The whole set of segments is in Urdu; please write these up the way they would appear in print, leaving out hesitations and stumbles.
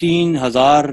3000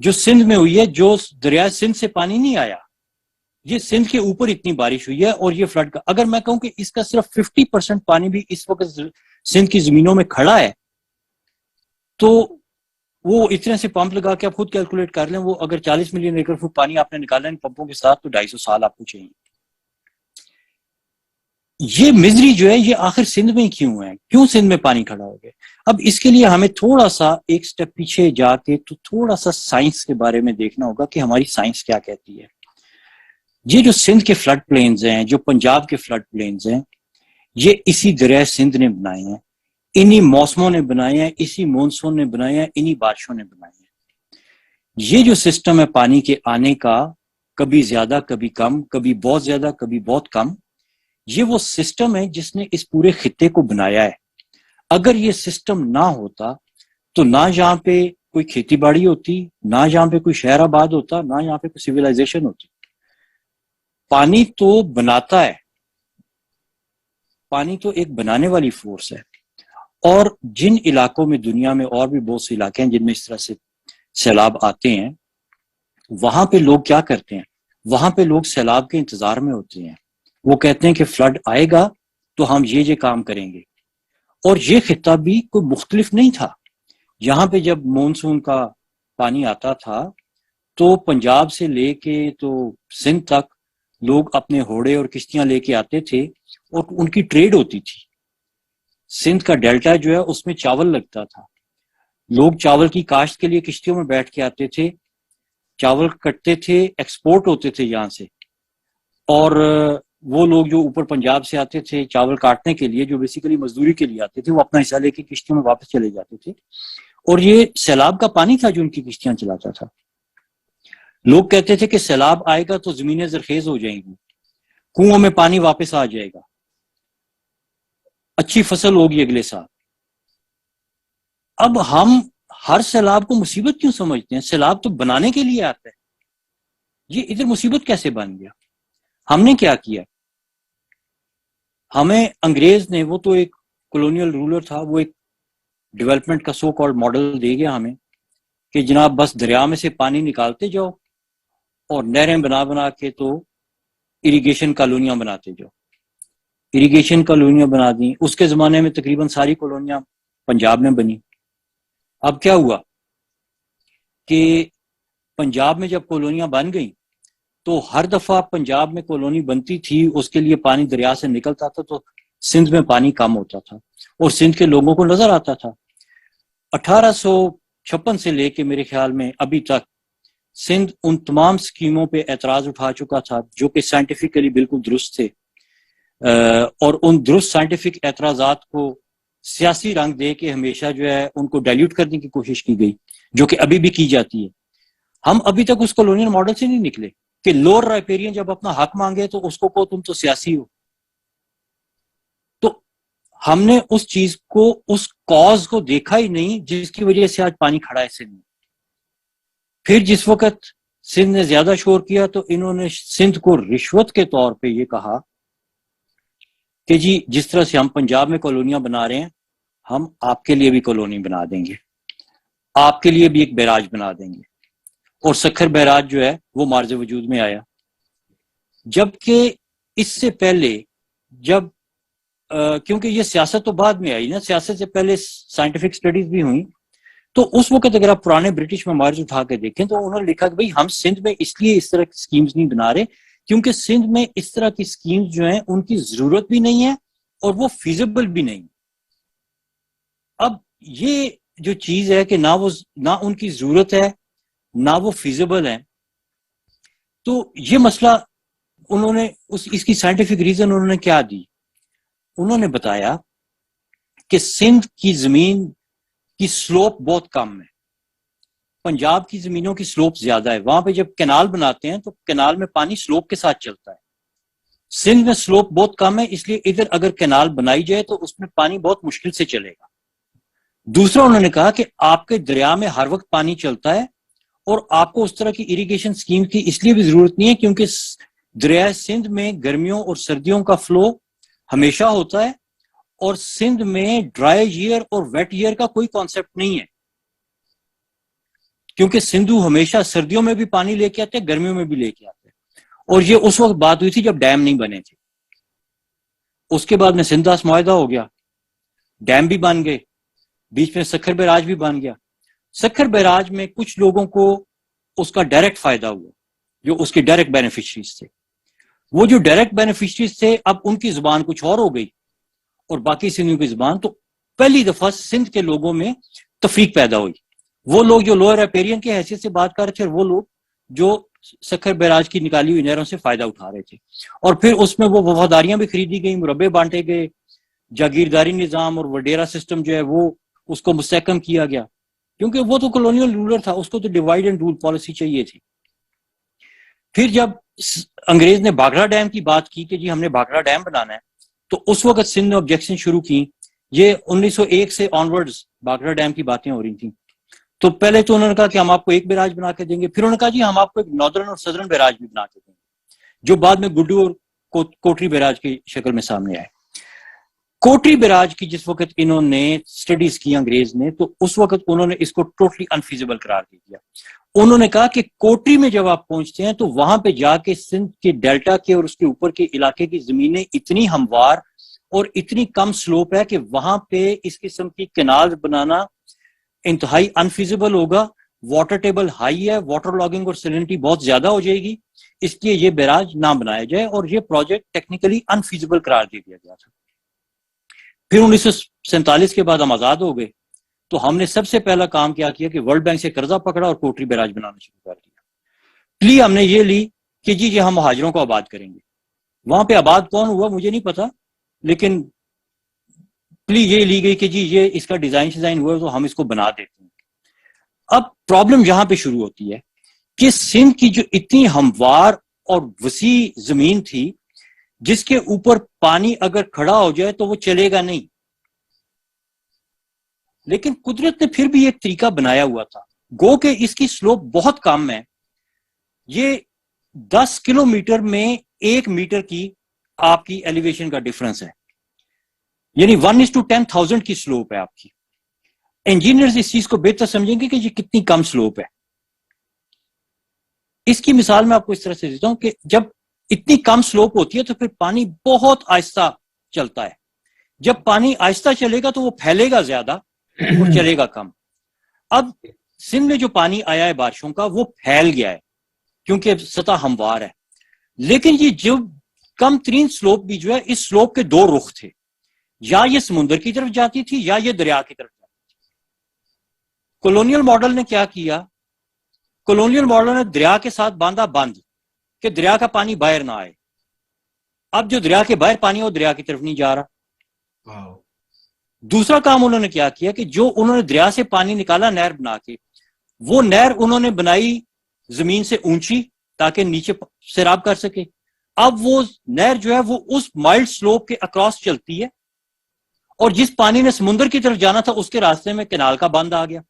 جو سندھ میں ہوئی ہے, جو دریائے سندھ سے پانی نہیں آیا, یہ سندھ کے اوپر اتنی بارش ہوئی ہے اور یہ فلڈ کا, اگر میں کہوں کہ اس کا صرف 50% پانی بھی اس وقت سندھ کی زمینوں میں کھڑا ہے, تو وہ اتنے سے پمپ لگا کے آپ خود کیلکولیٹ کر لیں, وہ اگر 40 ملین ایکڑ فٹ پانی آپ نے نکالا ان پمپوں کے ساتھ تو 250 سال آپ کو چاہیے. یہ مزری جو ہے یہ آخر سندھ میں کیوں ہے, کیوں سندھ میں پانی کھڑا ہو گیا؟ اب اس کے لیے ہمیں تھوڑا سا ایک سٹیپ پیچھے جا کے تو تھوڑا سا سائنس کے بارے میں دیکھنا ہوگا کہ ہماری سائنس کیا کہتی ہے. یہ جو سندھ کے فلڈ پلینز ہیں, جو پنجاب کے فلڈ پلینز ہیں, یہ اسی دریائے سندھ نے بنائے ہیں, انہی موسموں نے بنائے ہیں, اسی مونسون نے بنائے ہیں, انہی بارشوں نے بنائے ہیں. یہ جو سسٹم ہے پانی کے آنے کا, کبھی زیادہ کبھی کم, کبھی بہت زیادہ کبھی بہت کم, یہ وہ سسٹم ہے جس نے اس پورے خطے کو بنایا ہے. اگر یہ سسٹم نہ ہوتا تو نہ یہاں پہ کوئی کھیتی باڑی ہوتی, نہ یہاں پہ کوئی شہر آباد ہوتا, نہ یہاں پہ کوئی سویلائزیشن ہوتی. پانی تو بناتا ہے, پانی تو ایک بنانے والی فورس ہے. اور جن علاقوں میں دنیا میں اور بھی بہت سے علاقے ہیں جن میں اس طرح سے سیلاب آتے ہیں, وہاں پہ لوگ کیا کرتے ہیں, وہاں پہ لوگ سیلاب کے انتظار میں ہوتے ہیں. وہ کہتے ہیں کہ فلڈ آئے گا تو ہم یہ کام کریں گے. اور یہ خطہ بھی کوئی مختلف نہیں تھا. یہاں پہ جب مونسون کا پانی آتا تھا تو پنجاب سے لے کے تو سندھ تک لوگ اپنے ہوڑے اور کشتیاں لے کے آتے تھے اور ان کی ٹریڈ ہوتی تھی. سندھ کا ڈیلٹا جو ہے اس میں چاول لگتا تھا, لوگ چاول کی کاشت کے لیے کشتیوں میں بیٹھ کے آتے تھے, چاول کٹتے تھے, ایکسپورٹ ہوتے تھے یہاں سے. اور وہ لوگ جو اوپر پنجاب سے آتے تھے چاول کاٹنے کے لیے, جو بیسیکلی مزدوری کے لیے آتے تھے, وہ اپنا حصہ لے کے کشتیوں میں واپس چلے جاتے تھے. اور یہ سیلاب کا پانی تھا جو ان کی کشتیاں چلاتا تھا. لوگ کہتے تھے کہ سیلاب آئے گا تو زمینیں زرخیز ہو جائیں گی, کنووں میں پانی واپس آ جائے گا, اچھی فصل ہوگی اگلے سال. اب ہم ہر سیلاب کو مصیبت کیوں سمجھتے ہیں؟ سیلاب تو بنانے کے لیے آتا ہے. یہ ادھر مصیبت کیسے بن گیا؟ ہم نے کیا کیا؟ ہمیں انگریز نے, وہ تو ایک کولونیل رولر تھا, وہ ایک ڈیولپمنٹ کا سو کالڈ ماڈل دے گیا ہمیں کہ جناب بس دریا میں سے پانی نکالتے جاؤ اور نہریں بنا بنا کے تو اریگیشن کالونیاں بناتے جاؤ. اریگیشن کالونیاں بنا دیں. اس کے زمانے میں تقریباً ساری کالونیاں پنجاب میں بنی. اب کیا ہوا کہ پنجاب میں جب کالونیاں بن گئیں تو ہر دفعہ پنجاب میں کالونی بنتی تھی اس کے لیے پانی دریا سے نکلتا تھا تو سندھ میں پانی کم ہوتا تھا اور سندھ کے لوگوں کو نظر آتا تھا. 1856 سے لے کے میرے خیال میں ابھی تک سندھ ان تمام سکیموں پہ اعتراض اٹھا چکا تھا جو کہ سائنٹیفکلی بالکل درست تھے, اور ان درست سائنٹیفک اعتراضات کو سیاسی رنگ دے کے ہمیشہ جو ہے ان کو ڈائلیوٹ کرنے کی کوشش کی گئی, جو کہ ابھی بھی کی جاتی ہے. ہم ابھی تک اس کالونیل ماڈل سے نہیں نکلے کہ لوور رائپیرین جب اپنا حق مانگے تو اس کو کہو تم تو سیاسی ہو. تو ہم نے اس چیز کو, اس کاز کو دیکھا ہی نہیں جس کی وجہ سے آج پانی کھڑا ہے سندھ میں. پھر جس وقت سندھ نے زیادہ شور کیا تو انہوں نے سندھ کو رشوت کے طور پہ یہ کہا کہ جی جس طرح سے ہم پنجاب میں کالونیاں بنا رہے ہیں ہم آپ کے لیے بھی کالونی بنا دیں گے, آپ کے لیے بھی ایک بیراج بنا دیں گے. اور سکھر بیراج جو ہے وہ مارز وجود میں آیا. جبکہ اس سے پہلے جب کیونکہ یہ سیاست تو بعد میں آئی نا, سیاست سے پہلے سائنٹیفک سٹڈیز بھی ہوئیں, تو اس وقت اگر آپ پرانے برٹش میموائرز اٹھا کے دیکھیں تو انہوں نے لکھا کہ بھئی ہم سندھ میں اس لیے اس طرح کی سکیمز نہیں بنا رہے کیونکہ سندھ میں اس طرح کی سکیمز جو ہیں ان کی ضرورت بھی نہیں ہے اور وہ فیزیبل بھی نہیں. اب یہ جو چیز ہے کہ نہ ان کی ضرورت ہے نہ وہ فیزیبل ہے, تو یہ مسئلہ انہوں نے اس کی سائنٹیفک ریزن انہوں نے کیا دی؟ انہوں نے بتایا کہ سندھ کی زمین کی سلوپ بہت کم ہے, پنجاب کی زمینوں کی سلوپ زیادہ ہے. وہاں پہ جب کینال بناتے ہیں تو کینال میں پانی سلوپ کے ساتھ چلتا ہے. سندھ میں سلوپ بہت کم ہے, اس لیے ادھر اگر کینال بنائی جائے تو اس میں پانی بہت مشکل سے چلے گا. دوسرا انہوں نے کہا کہ آپ کے دریا میں ہر وقت پانی چلتا ہے اور آپ کو اس طرح کی اریگیشن سکیم کی اس لیے بھی ضرورت نہیں ہے کیونکہ دریائے سندھ میں گرمیوں اور سردیوں کا فلو ہمیشہ ہوتا ہے اور سندھ میں ڈرائی ایئر اور ویٹ ایئر کا کوئی کانسیپٹ نہیں ہے. کیونکہ سندھو ہمیشہ سردیوں میں بھی پانی لے کے آتے, گرمیوں میں بھی لے کے آتے, اور یہ اس وقت بات ہوئی تھی جب ڈیم نہیں بنے تھے. اس کے بعد میں سندھ داس معاہدہ ہو گیا, ڈیم بھی بن گئے, بیچ میں سکھر بیراج بھی بن گیا. سکھر بیراج میں کچھ لوگوں کو اس کا ڈائریکٹ فائدہ ہوا, جو اس کے ڈائریکٹ بینیفیشریز تھے. وہ جو ڈائریکٹ بینیفیشریز تھے اب ان کی زبان کچھ اور ہو گئی اور باقی سندھیوں کی زبان, تو پہلی دفعہ سندھ کے لوگوں میں تفریق پیدا ہوئی. وہ لوگ جو لوئر ریپیرین کی حیثیت سے بات کر رہے تھے, اور وہ لوگ جو سکھر بیراج کی نکالی ہوئی نہروں سے فائدہ اٹھا رہے تھے. اور پھر اس میں وہ وفاداریاں بھی خریدی گئیں, مربے بانٹے گئے, جاگیرداری نظام اور وڈیرا سسٹم جو ہے وہ اس کو مستحکم کیا گیا, کیونکہ وہ تو کولونیل رولر تھا, اس کو تو ڈیوائڈ اینڈ رول پالیسی چاہیے تھی. پھر جب انگریز نے بھاکرا ڈیم کی بات کی کہ جی ہم نے بھاکرا ڈیم بنانا ہے, تو اس وقت سندھ نے آبجیکشن شروع کی. یہ 1901 سے آنورڈز بھاکرا ڈیم کی باتیں ہو رہی تھیں. تو پہلے تو انہوں نے کہا کہ ہم آپ کو ایک بیراج بنا کے دیں گے, پھر انہوں نے کہا جی ہم آپ کو ایک ناردرن اور سدرن بیراج بھی بنا کے دیں گے, جو بعد میں گڈو اور کوٹری بیراج کی شکل میں سامنے آئے. کوٹری بیراج کی جس وقت انہوں نے سٹڈیز کی انگریز نے, تو اس وقت انہوں نے اس کو ٹوٹلی انفیزیبل قرار دے دیا. انہوں نے کہا کہ کوٹری میں جب آپ پہنچتے ہیں تو وہاں پہ جا کے سندھ کے ڈیلٹا کے اور اس کے اوپر کے علاقے کی زمینیں اتنی ہموار اور اتنی کم سلوپ ہے کہ وہاں پہ اس قسم کی کینال بنانا انتہائی انفیزیبل ہوگا. واٹر ٹیبل ہائی ہے, واٹر لاگنگ اور سیلنٹی بہت زیادہ ہو جائے گی, اس لیے یہ بیراج نہ بنایا جائے, اور یہ پروجیکٹ ٹیکنیکلی انفیزیبل قرار دے دیا گیا تھا. پھر 1947 کے بعد ہم آزاد ہو گئے, تو ہم نے سب سے پہلا کام کیا کہ ورلڈ بینک سے قرضہ پکڑا اور کوٹری بیراج بنانا شروع کر دیا. پلی ہم نے یہ لی کہ جی یہ ہم مہاجروں کو آباد کریں گے. وہاں پہ آباد کون ہوا مجھے نہیں پتا, لیکن پلی یہ لی گئی کہ جی یہ اس کا ڈیزائن ہوا تو ہم اس کو بنا دیتے ہیں. اب پرابلم یہاں پہ شروع ہوتی ہے کہ سندھ کی جو اتنی ہموار اور وسیع زمین تھی, جس کے اوپر پانی اگر کھڑا ہو جائے تو وہ چلے گا نہیں, لیکن قدرت نے پھر بھی ایک طریقہ بنایا ہوا تھا. گو کہ اس کی سلوپ بہت کم ہے, یہ 10 کلومیٹر میں 1 میٹر کی آپ کی ایلیویشن کا ڈفرنس ہے, یعنی 1:10,000 کی سلوپ ہے آپ کی. انجینئرز اس چیز کو بہتر سمجھیں گے کہ یہ کتنی کم سلوپ ہے. اس کی مثال میں آپ کو اس طرح سے دیتا ہوں کہ جب اتنی کم سلوپ ہوتی ہے تو پھر پانی بہت آہستہ چلتا ہے. جب پانی آہستہ چلے گا تو وہ پھیلے گا زیادہ اور چلے گا کم. اب سندھ میں جو پانی آیا ہے بارشوں کا وہ پھیل گیا ہے کیونکہ سطح ہموار ہے, لیکن یہ جو کم ترین سلوپ بھی جو ہے, اس سلوپ کے 2 رخ تھے, یا یہ سمندر کی طرف جاتی تھی یا یہ دریا کی طرف جاتی تھی. کولونیل ماڈل نے کیا کیا, کولونیل ماڈل نے دریا کے ساتھ باندھا بند کہ دریا کا پانی باہر نہ آئے. اب جو دریا کے باہر پانی ہے وہ دریا کی طرف نہیں جا رہا. دوسرا کام انہوں نے کیا کہ جو انہوں نے دریا سے پانی نکالا نہر بنا کے, وہ نہر انہوں نے بنائی زمین سے اونچی تاکہ نیچے سیراب کر سکے. اب وہ نہر جو ہے وہ اس مائلڈ سلوپ کے اکراس چلتی ہے, اور جس پانی نے سمندر کی طرف جانا تھا اس کے راستے میں کینال کا بند آ گیا.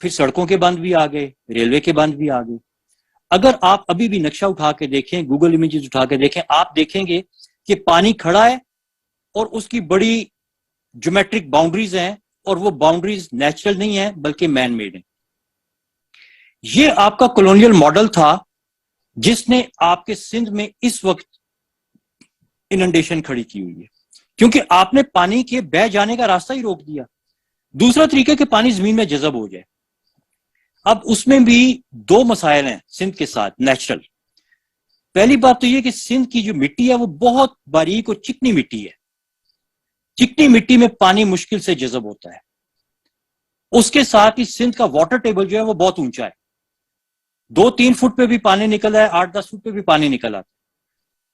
پھر سڑکوں کے بند بھی آ گئے, ریلوے کے بند بھی آ گئے. اگر آپ ابھی بھی نقشہ اٹھا کے دیکھیں, گوگل امیجز اٹھا کے دیکھیں, آپ دیکھیں گے کہ پانی کھڑا ہے اور اس کی بڑی جیومیٹرک باؤنڈریز ہیں, اور وہ باؤنڈریز نیچرل نہیں ہیں بلکہ مین میڈ ہیں. یہ آپ کا کولونیل ماڈل تھا جس نے آپ کے سندھ میں اس وقت اننڈیشن کھڑی کی ہوئی ہے, کیونکہ آپ نے پانی کے بہ جانے کا راستہ ہی روک دیا. دوسرا طریقہ کہ پانی زمین میں جذب ہو جائے. اب اس میں بھی 2 مسائل ہیں سندھ کے ساتھ نیچرل. پہلی بات تو یہ کہ سندھ کی جو مٹی ہے وہ بہت باریک اور چکنی مٹی ہے. چکنی مٹی میں پانی مشکل سے جذب ہوتا ہے. اس کے ساتھ ہی سندھ کا واٹر ٹیبل جو ہے وہ بہت اونچا ہے, 2-3 فٹ پہ بھی پانی نکل ہے, 8-10 فٹ پہ بھی پانی نکل آتا ہے.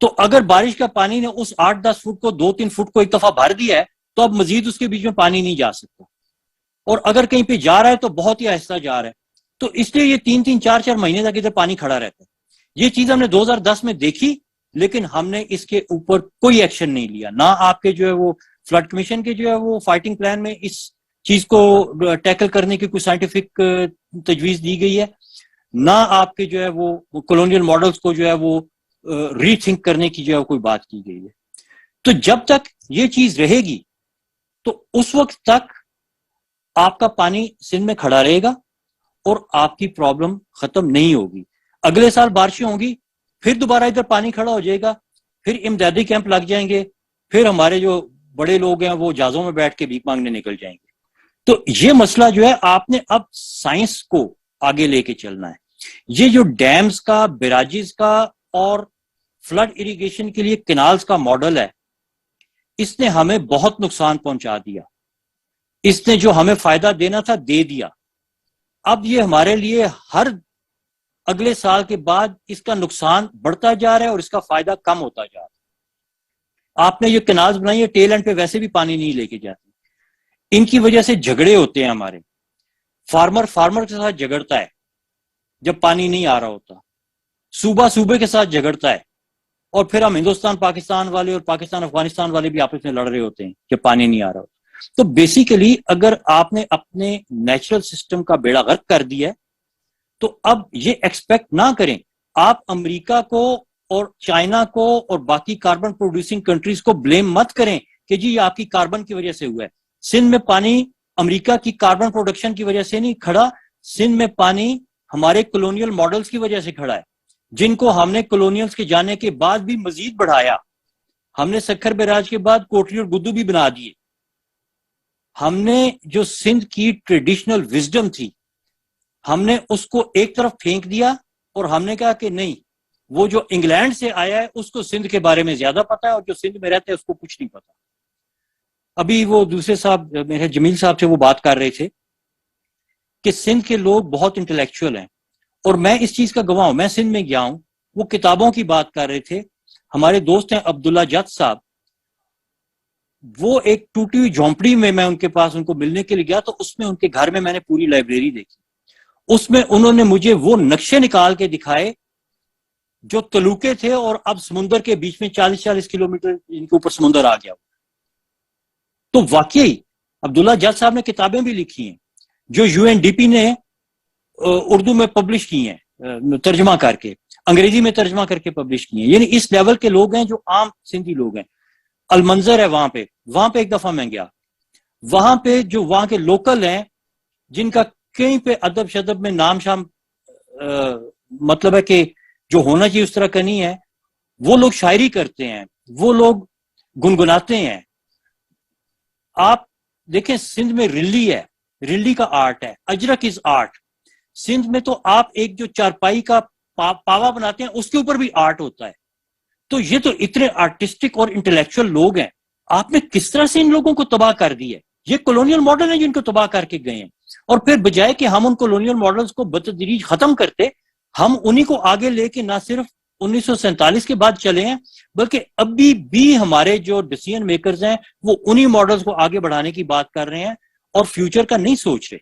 تو اگر بارش کا پانی نے اس 8-10 فٹ کو 2-3 فٹ کو ایک دفعہ بھر دیا ہے تو اب مزید اس کے بیچ میں پانی نہیں جا سکتا, اور اگر کہیں پہ جا رہا ہے تو بہت ہی آہستہ جا رہا ہے. تو اس لیے یہ 3-3 4-4 مہینے تک ادھر پانی کھڑا رہتا ہے. یہ چیز ہم نے 2010 میں دیکھی, لیکن ہم نے اس کے اوپر کوئی ایکشن نہیں لیا. نہ آپ کے جو ہے وہ فلڈ کمیشن کے جو ہے وہ فائٹنگ پلان میں اس چیز کو ٹیکل کرنے کی کوئی سائنٹیفک تجویز دی گئی ہے, نہ آپ کے جو ہے وہ کولونیل ماڈلز کو جو ہے وہ ری تھنک کرنے کی جو ہے کوئی بات کی گئی ہے. تو جب تک یہ چیز رہے گی تو اس وقت تک آپ کا پانی سندھ میں کھڑا رہے گا اور آپ کی پرابلم ختم نہیں ہوگی. اگلے سال بارشیں ہوں گی, پھر دوبارہ ادھر پانی کھڑا ہو جائے گا, پھر امدادی کیمپ لگ جائیں گے, پھر ہمارے جو بڑے لوگ ہیں وہ جہازوں میں بیٹھ کے بھیک مانگنے نکل جائیں گے. تو یہ مسئلہ جو ہے آپ نے اب سائنس کو آگے لے کے چلنا ہے. یہ جو ڈیمز کا, بیراجز کا اور فلڈ اریگیشن کے لیے کینالز کا ماڈل ہے, اس نے ہمیں بہت نقصان پہنچا دیا. اس نے جو ہمیں فائدہ دینا تھا دے دیا. اب یہ ہمارے لیے ہر اگلے سال کے بعد اس کا نقصان بڑھتا جا رہا ہے اور اس کا فائدہ کم ہوتا جا رہا ہے. آپ نے یہ کینالز بنائی ہے, ٹیل اینڈ پہ ویسے بھی پانی نہیں لے کے جاتی. ان کی وجہ سے جھگڑے ہوتے ہیں ہمارے. فارمر کے ساتھ جھگڑتا ہے جب پانی نہیں آ رہا ہوتا, صوبے کے ساتھ جھگڑتا ہے, اور پھر ہم ہندوستان پاکستان والے اور پاکستان افغانستان والے بھی آپس میں لڑ رہے ہوتے ہیں کہ پانی نہیں آ رہا ہوتا. تو بیسیکلی اگر آپ نے اپنے نیچرل سسٹم کا بیڑا غرق کر دیا ہے تو اب یہ ایکسپیکٹ نہ کریں. آپ امریکہ کو اور چائنا کو اور باقی کاربن پروڈیوسنگ کنٹریز کو بلیم مت کریں کہ جی یہ آپ کی کاربن کی وجہ سے ہوا ہے. سندھ میں پانی امریکہ کی کاربن پروڈکشن کی وجہ سے نہیں کھڑا, سندھ میں پانی ہمارے کولونیل ماڈلز کی وجہ سے کھڑا ہے, جن کو ہم نے کولونیلز کے جانے کے بعد بھی مزید بڑھایا. ہم نے سکھر بیراج کے بعد کوٹلی اور گدو بھی بنا دیے. ہم نے جو سندھ کی ٹریڈیشنل وزڈم تھی, ہم نے اس کو ایک طرف پھینک دیا اور ہم نے کہا کہ نہیں, وہ جو انگلینڈ سے آیا ہے اس کو سندھ کے بارے میں زیادہ پتا ہے, اور جو سندھ میں رہتے ہیں اس کو کچھ نہیں پتا. ابھی وہ دوسرے صاحب, میرے جمیل صاحب سے وہ بات کر رہے تھے کہ سندھ کے لوگ بہت انٹلیکچوئل ہیں, اور میں اس چیز کا گواہ ہوں. میں سندھ میں گیا ہوں, وہ کتابوں کی بات کر رہے تھے. ہمارے دوست ہیں عبداللہ جت صاحب, وہ ایک ٹوٹی ہوئی جھونپڑی میں ان کے پاس ان کو ملنے کے لیے گیا, تو اس میں ان کے گھر میں نے پوری لائبریری دیکھی. اس میں انہوں نے مجھے وہ نقشے نکال کے دکھائے جو تلوکے تھے, اور اب سمندر کے بیچ میں 40 کلومیٹر ان کے اوپر سمندر آ گیا. تو واقعی عبداللہ جت صاحب نے کتابیں بھی لکھی ہیں جو UNDP نے اردو میں پبلش کی ہیں, ترجمہ کر کے, انگریزی میں ترجمہ کر کے پبلش کی ہیں. یعنی اس لیول کے لوگ ہیں جو عام سندھی لوگ ہیں. المنظر ہے وہاں پہ ایک دفعہ میں گیا, وہاں پہ جو وہاں کے لوکل ہیں جن کا کہیں پہ ادب شدب میں نام شام مطلب ہے کہ جو ہونا چاہیے اس طرح کا نہیں ہے, وہ لوگ شاعری کرتے ہیں, وہ لوگ گنگناتے ہیں. آپ دیکھیں سندھ میں رلی ہے, رلی کا آرٹ ہے, اجرک از آرٹ. سندھ میں تو آپ ایک جو چارپائی کا پاوا بناتے ہیں اس کے اوپر بھی آرٹ ہوتا ہے. تو یہ تو اتنے آرٹسٹک اور انٹلیکچوئل لوگ ہیں, آپ نے کس طرح سے ان لوگوں کو تباہ کر دی ہے. یہ کولونیل ماڈل ہیں جن کو تباہ کر کے گئے ہیں, اور پھر بجائے کہ ہم ان کولونیل ماڈلز کو بتدریج ختم کرتے, ہم انہی کو آگے لے کے نہ صرف 1947 کے بعد چلے ہیں, بلکہ ابھی بھی ہمارے جو ڈیسیژن میکرز ہیں وہ انہی ماڈلز کو آگے بڑھانے کی بات کر رہے ہیں اور فیوچر کا نہیں سوچ رہے.